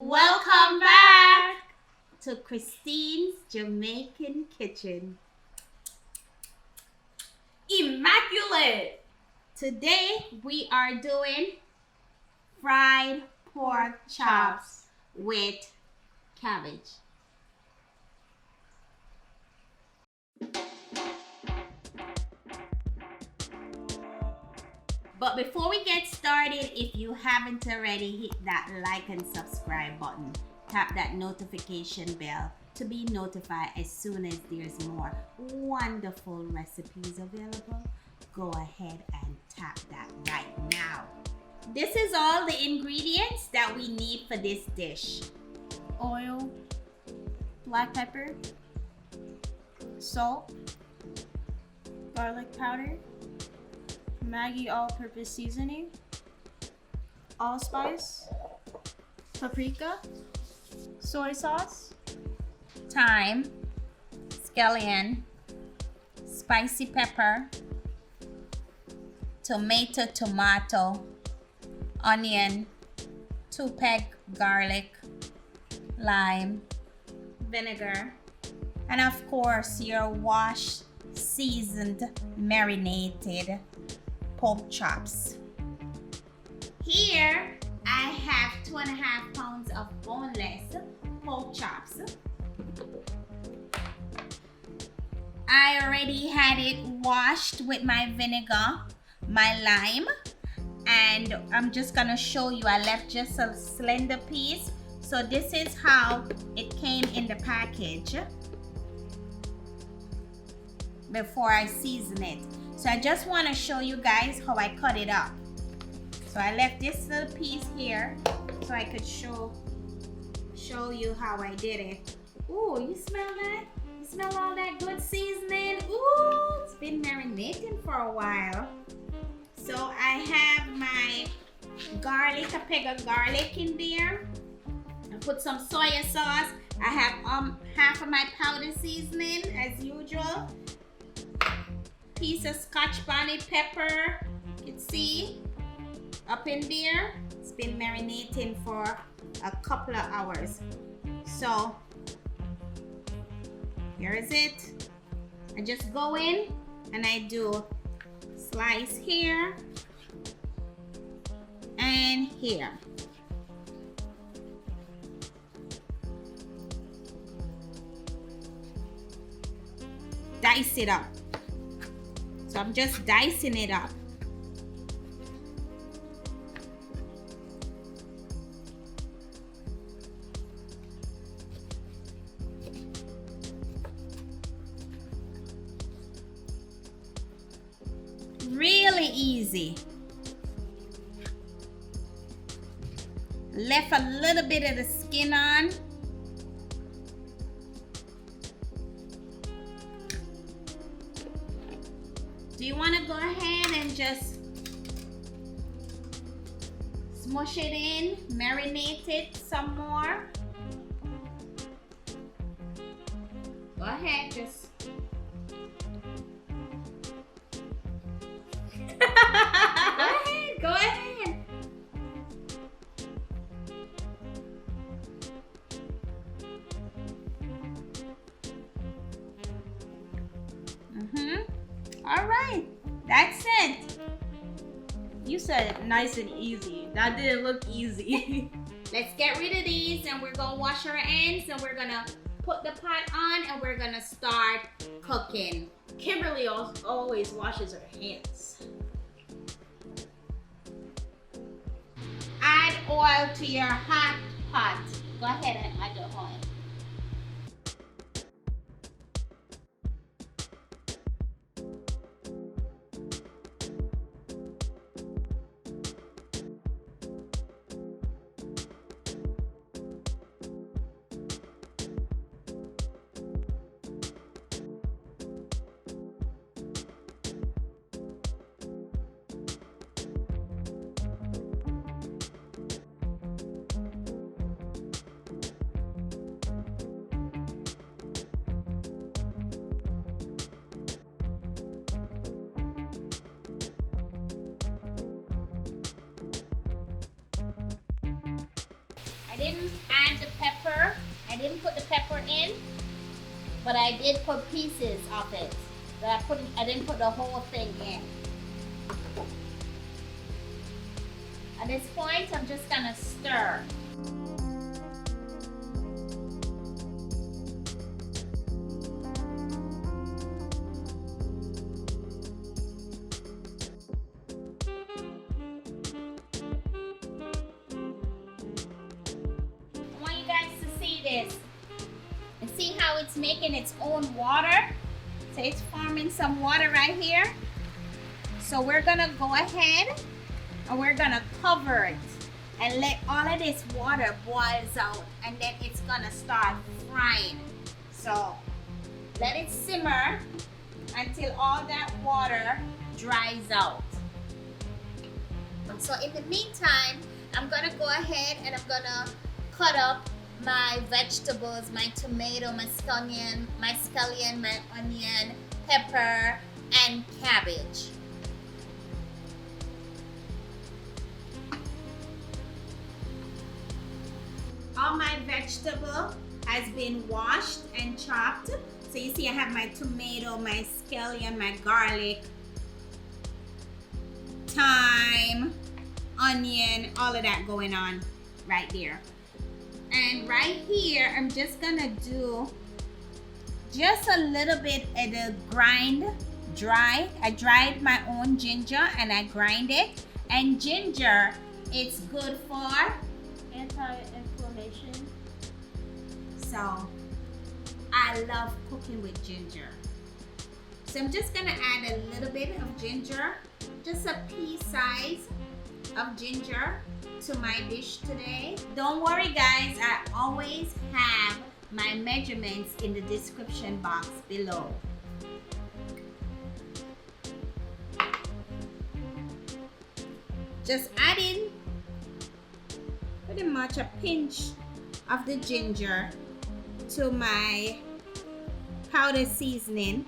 Welcome back to Christine's Jamaican Kitchen. Immaculate! Today we are doing fried pork chops with cabbage. But before we get started, if you haven't already, hit that like and subscribe button. Tap that notification bell to be notified as soon as there's more wonderful recipes available. Go ahead and tap that right now. This is all the ingredients that we need for this dish. Oil, black pepper, salt, garlic powder, Maggie All Purpose seasoning, allspice, paprika, soy sauce, Thyme, scallion, spicy pepper, tomato, onion, 2 peg garlic, lime, vinegar, and of course your washed, seasoned, marinated pork chops. Here I have 2.5 pounds of boneless pork chops. I already had it washed with my vinegar, my lime, and I'm just gonna show you. I left just a slender piece. So this is how it came in the package before I season it. So I just want to show you guys how I cut it up. So I left this little piece here so I could show you how I did it. Ooh, you smell that? You smell all that good seasoning? Ooh, it's been marinating for a while. So I have my garlic, a peg of garlic in there. I put some soy sauce. I have half of my powder seasoning as usual. Piece of Scotch bonnet pepper, you can see up in there. It's been marinating for a couple of hours. So here is it. I just go in and I do slice here and here. Dice it up. So I'm just dicing it up. Really easy. Left a little bit of the skin on. Do you want to go ahead and just smush it in, marinate it some more? Go ahead, just. Go ahead. All right, that's it. You said nice and easy. That didn't look easy. Let's get rid of these and we're gonna wash our ends and we're gonna put the pot on and we're gonna start cooking. Kimberly always washes her hands. Add oil to your hot pot. Go ahead and add your oil. didn't didn't put the pepper in, but I did put pieces of it. I didn't put the whole thing in. At this point, I'm just gonna stir. I want you guys to see this and see how it's making its own water. So it's forming some water right here. So we're gonna go ahead and we're gonna cover it and let all of this water boils out, and then it's gonna start frying. So let it simmer until all that water dries out. So in the meantime, I'm gonna go ahead and I'm gonna cut up my vegetables, my tomato, my scallion, my onion, pepper, and cabbage. All my vegetable has been washed and chopped. So you see I have my tomato, my scallion, my garlic, thyme, onion, all of that going on right there. And right here, I'm just gonna do just a little bit of the dry. I dried my own ginger and I grind it. And ginger, it's good for Anti-inflammation. So I love cooking with ginger. So I'm just gonna add a little bit of ginger, just a pea size of ginger to my dish today. Don't worry guys, I always have my measurements in the description box below. Just adding pretty much a pinch of the ginger to my powder seasoning.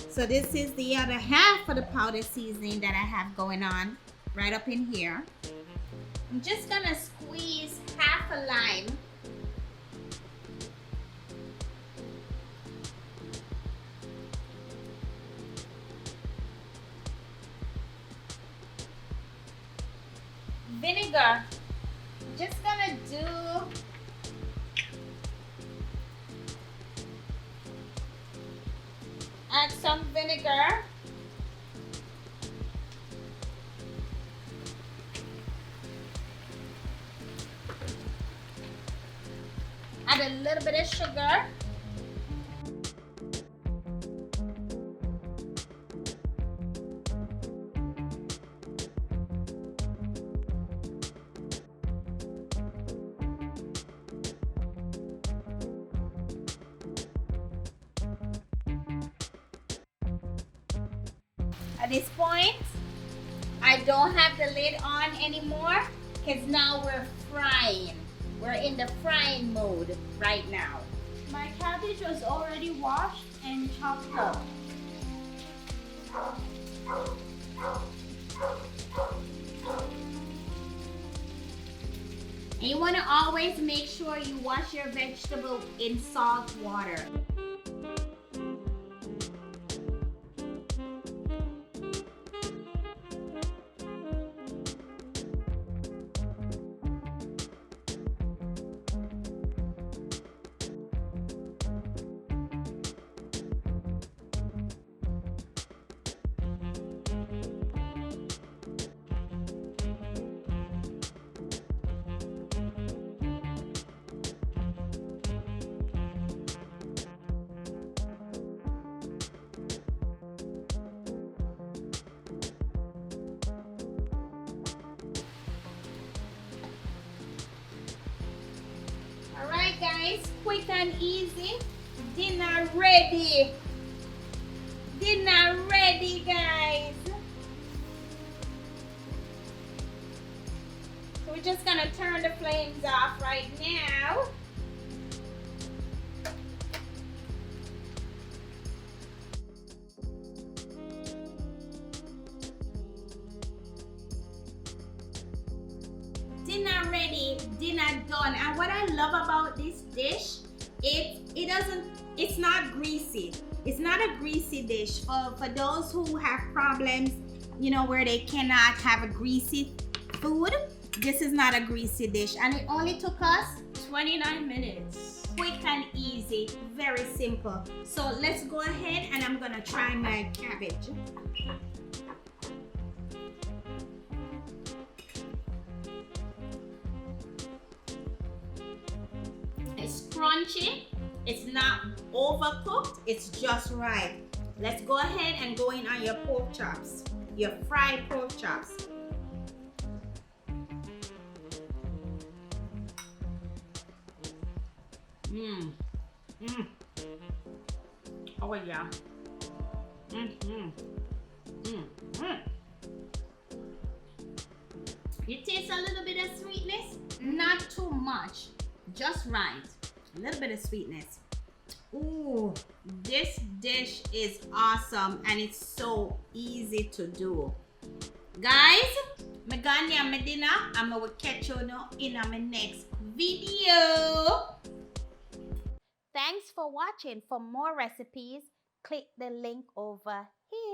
So this is the other half of the powder seasoning that I have going on right up in here. I'm just gonna squeeze half a lime. Vinegar. Just gonna add some vinegar. Add a little bit of sugar. At this point, I don't have the lid on anymore because now we're frying. We're in the frying mode right now. My cabbage was already washed and chopped up. And you want to always make sure you wash your vegetable in salt water. Alright guys, quick and easy. Dinner ready. Dinner ready guys. So we're just gonna turn the flames off right now. Dinner ready, dinner done. And what I love about this dish it's not greasy. It's not a greasy dish. For those who have problems, you know, where they cannot have a greasy food, this is not a greasy dish. And it only took us 29 minutes. quick and easy, very simple. So let's go ahead and I'm gonna try my cabbage. It's crunchy, it's not overcooked, it's just right. Let's go ahead and go in on your pork chops, your fried pork chops. Oh yeah. You taste a little bit of sweetness, not too much, just right. A little bit of sweetness. Ooh, this dish is awesome and it's so easy to do. Guys, I'm gonna have my dinner and I will catch you now in my next video. Thanks for watching. For more recipes, click the link over here.